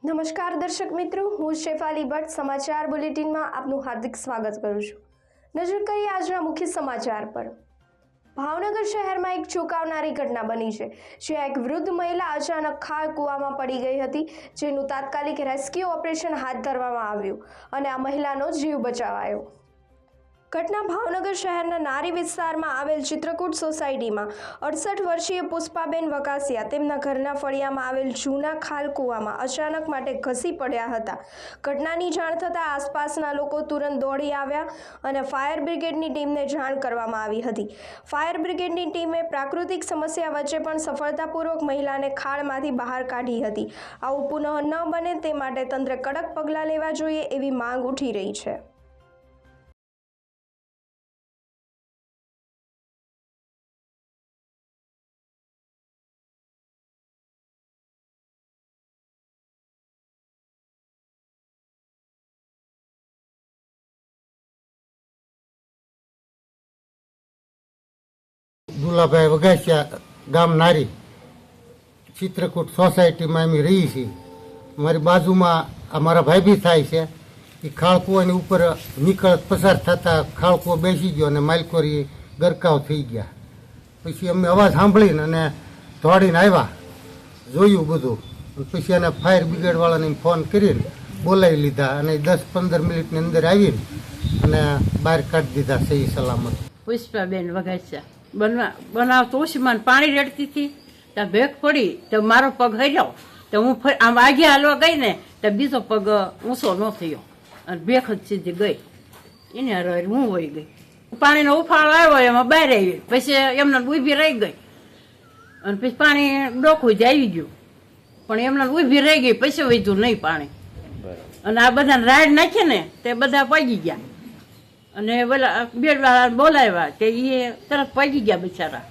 નમસ્કાર દર્શક મિત્રો, હું શેફાલી ભટ્ટ સમાચાર બુલેટિનમાં આપનું હાર્દિક સ્વાગત કરું છું। નજર કરીએ આજના મુખ્ય સમાચાર પર। ભાવનગર શહેરમાં એક ચોંકાવનારી ઘટના બની છે, જ્યાં એક વૃદ્ધ મહિલા અચાનક ખાળ કૂવામાં પડી ગઈ હતી, જેનું તાત્કાલિક રેસ્ક્યુ ઓપરેશન હાથ ધરવામાં આવ્યું અને આ મહિલાનો જીવ બચાવાયો। ઘટના ભાવનગર શહેરના નારી વિસ્તારમાં આવેલ ચિત્રકૂટ સોસાયટીમાં 68 વર્ષીય પુષ્પાબેન વકાસિયા તેમના ઘરના ફળિયામાં આવેલ જૂના ખાલ કૂવામાં અચાનક માટે ઘસી પડ્યા હતા। ઘટનાની જાણ થતાં આસપાસના લોકો તુરંત દોડી આવ્યા અને ફાયર બ્રિગેડની ટીમને જાણ કરવામાં આવી હતી। ફાયર બ્રિગેડની ટીમે પ્રાકૃતિક સમસ્યા વચ્ચે પણ સફળતાપૂર્વક મહિલાને ખાળમાંથી બહાર કાઢી હતી। આવું પુનઃ ન બને તે માટે તંત્રે કડક પગલાં લેવા જોઈએ એવી માંગ ઉઠી રહી છે। દુલાભાઈ વઘાસિયા ગામ નારી ચિત્રકૂટ સોસાયટીમાં અમે રહીએ છીએ। અમારી બાજુમાં અમારા ભાઈ બી થાય છે। એ ખાળકૂવાની ઉપર નીકળ પસાર થતાં ખાળકૂવો બેસી ગયો અને માલકોરી ગરકાવ થઈ ગયા। પછી અમે અવાજ સાંભળીને અને દોડીને આવ્યા, જોયું બધું। પછી એને ફાયર બ્રિગેડવાળાને ફોન કરીને બોલાવી લીધા અને 10-15 મિનિટની અંદર આવીને અને બહાર કાઢી દીધા સહી સલામત। પુષ્પાબેન વઘાસિયા બનાવ તો ઓછીમાં પાણી રેડતી હતી, ત્યાં ભેગ પડી તો મારો પગ હર્યો તો હું આમ આગે હાલવા ગઈ ને તો બીજો પગ ઊંચો ન થયો અને ભેખ જ સીધી ગઈ, એને હારે હું વહી ગઈ। પાણીનો ઉફાળો આવ્યો એમાં બહાર આવી, પછી એમને ઊભી રહી ગઈ અને પછી પાણી ડોકું જ આવી ગયું, પણ એમને ઊભી રહી ગઈ, પછી વધ્યું નહીં પાણી। અને આ બધાને રાડ નાખી ને તે બધા પગી ગયા અને બોલા બેડવાળા બોલાવ્યા કે એ તરત પગી ગયા બિચારા।